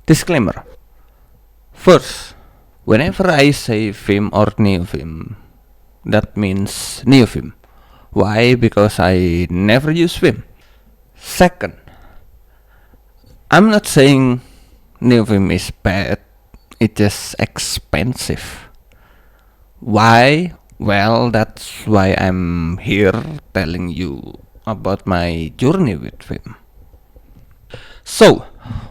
Disclaimer. First, whenever I say Vim or NeoVim, that means NeoVim. Why? Because I never use Vim. Second, I'm not saying NeoVim is bad, it's just expensive. Why? Well, that's why I'm here telling you about my journey with Vim. So,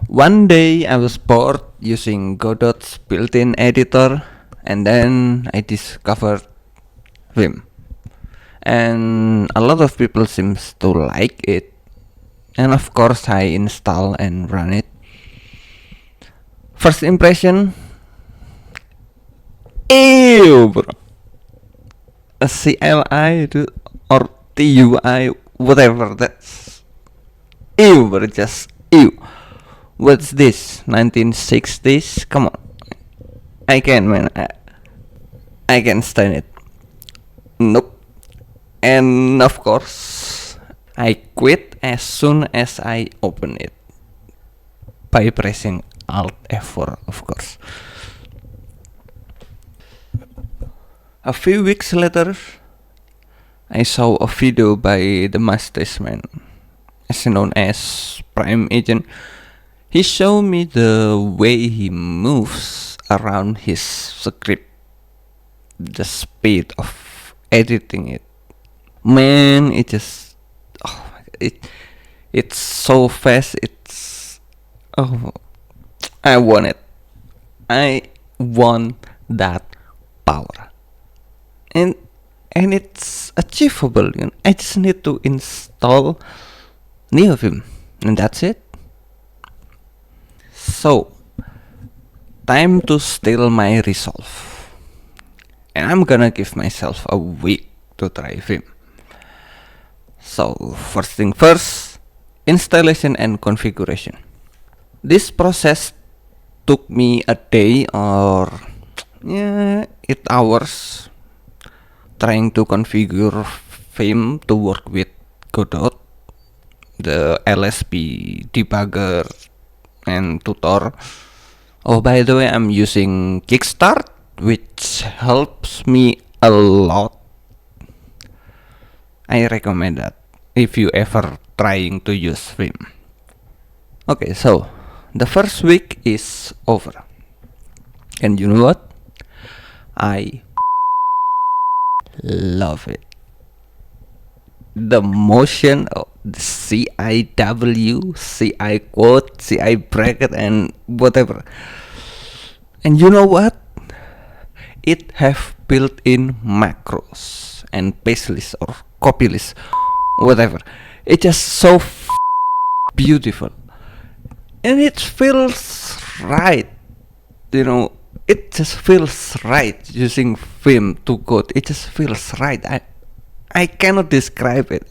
one day I was bored using Godot's built-in editor, and then I discovered Vim. And a lot of people seems to like it. And of course I install and run it. First impression, ew bro. A CLI or TUI, whatever, that's ew bro, just ew. What's this, 1960s? Come on, I can, man, I can stand it. Nope. And of course I quit as soon as I open it by pressing Alt F4, of course. A few weeks later, I saw a video by the Masterman, as known as Prime Agent. He showed me the way he moves around his script, the speed of editing it. Man, it just, oh, it's so fast. I want it. I want that power, and it's achievable. I just need to install NeoVim, and that's it. So, time to steal my resolve, and I'm gonna give myself a week to try Vim. So, first thing first, installation and configuration. This process took me a day or 8 hours trying to configure Vim to work with Godot, the LSP debugger and tutor. Oh, by the way, I'm using Kickstart, which helps me a lot. I recommend that if you ever trying to use Vim. Okay, so the first week is over, and you know what? I love it. The motion of the CIW, CI quote, CI bracket, and whatever. And you know what? It have built-in macros and paste list or copy list, whatever. It's just so beautiful, and it feels right. It just feels right using Vim to code. It just feels right. I cannot describe it.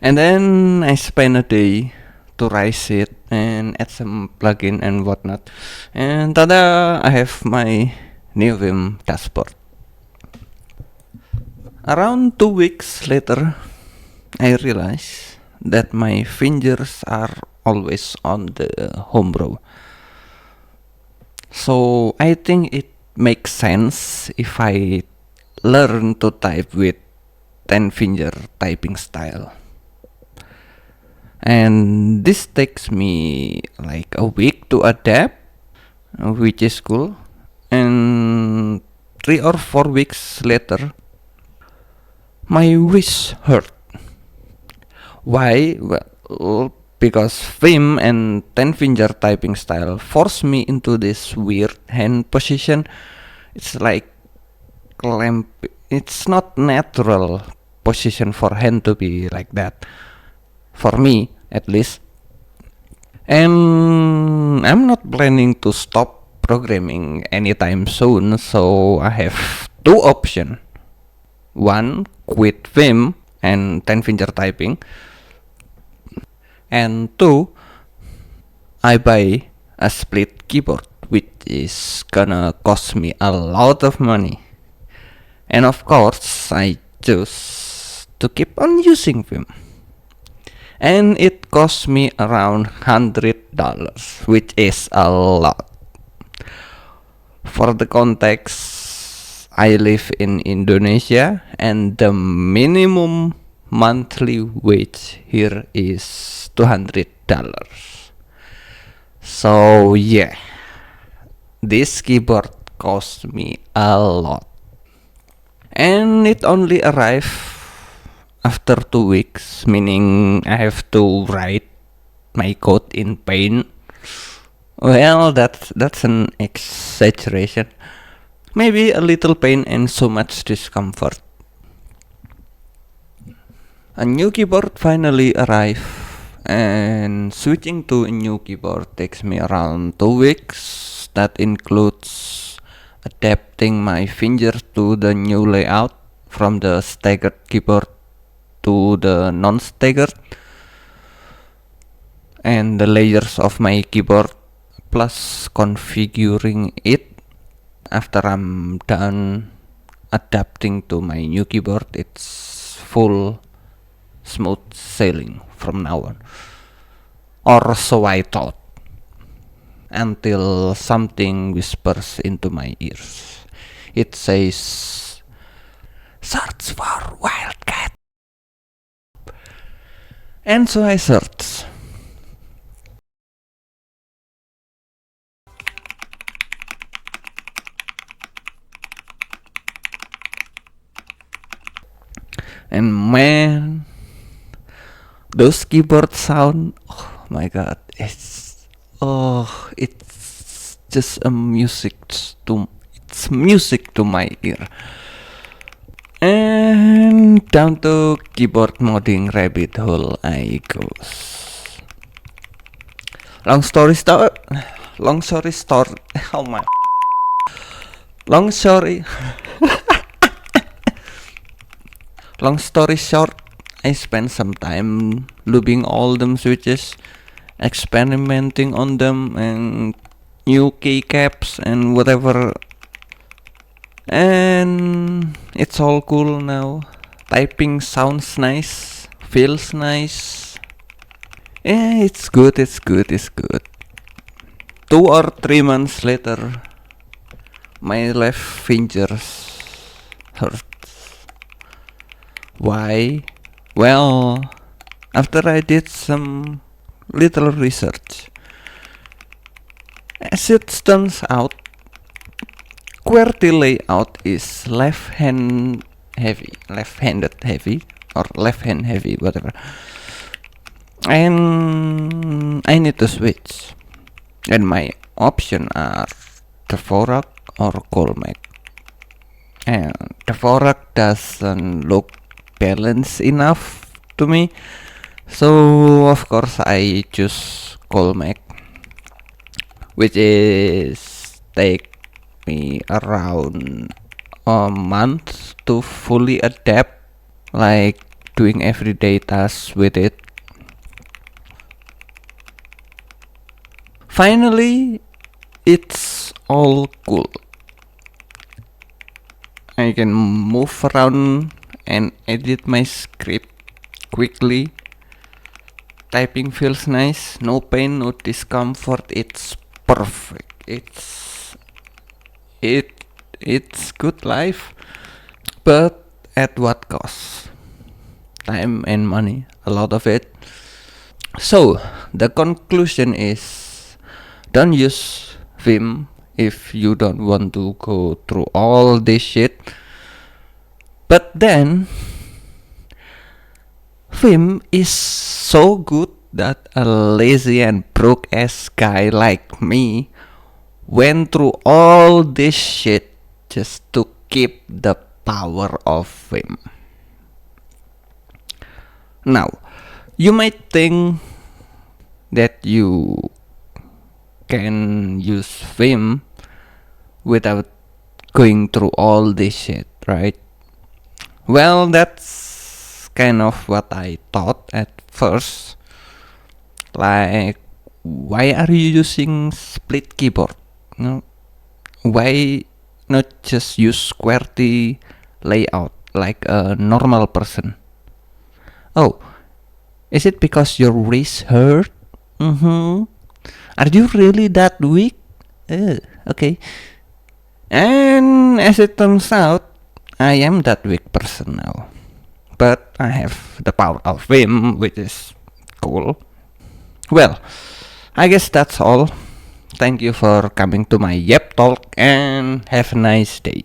And then I spent a day to rise it and add some plugin and whatnot. And tada! I have my new Vim dashboard. Around 2 weeks later, I realized that my fingers are always on the home row. So I think it makes sense if I learn to type with 10-finger typing style. And this takes me like a week to adapt, which is cool. And 3 or 4 weeks later, my wrist hurt. Why? Well, because Vim and 10-finger typing style force me into this weird hand position. It's like clamp. It's not natural position for hand to be like that, for me at least. And I'm not planning to stop programming anytime soon, so I have 2 options. One, quit Vim and 10-finger typing, and 2, I buy a split keyboard, which is gonna cost me a lot of money. And of course, I choose to keep on using Vim. and it cost me around $100, which is a lot. For the context, I live in Indonesia, and the minimum monthly wage here is $200. So yeah, this keyboard cost me a lot, and it only arrived after 2 weeks, meaning I have to write my code in Paint. Well, that's an exaggeration. Maybe a little pain and so much discomfort. A new keyboard finally arrived, and switching to a new keyboard takes me around 2 weeks. That includes adapting my fingers to the new layout from the staggered keyboard to the non-staggered, and the layers of my keyboard, plus configuring it. After I'm done adapting to my new keyboard, it's full smooth sailing from now on. Or so I thought, until something whispers into my ears. It says, "Search for Wildcat." And so I searched. And man, those keyboard sound, oh my god, it's just it's music to my ear. And down to keyboard modding rabbit hole I goes. Long story short, oh my, long story long story short, I spent some time looping all them switches, experimenting on them, and new keycaps and whatever. And it's all cool now. Typing sounds nice, feels nice. It's good. 2 or 3 months later, my left fingers hurt. Why? Well, after I did some little research, as it turns out, QWERTY layout is left-handed heavy, or left-hand heavy, whatever. And I need to switch. And my options are Dvorak or Colmec. And Dvorak doesn't look balanced enough to me, so of course I choose Colmec, which is take me around a month to fully adapt, like doing everyday tasks with it. Finally, it's all cool. I can move around and edit my script quickly. Typing feels nice, no pain, no discomfort. It's perfect. It's good life, but at what cost? Time and money, a lot of it. So the conclusion is, don't use Vim if you don't want to go through all this shit. But then Vim is so good that a lazy and broke ass guy like me went through all this shit just to keep the power of Vim. Now, you might think that you can use Vim without going through all this shit, right? Well, that's kind of what I thought at first. Like, why are you using split keyboard? No, why not just use QWERTY layout like a normal person? Oh, Is it because your wrist hurt? Mm-hmm. Are you really that weak? Okay. And as it turns out, I am that weak person now. But I have the power of Vim, which is cool. Well, I guess that's all. Thank you for coming to my Yep Talk and have a nice day.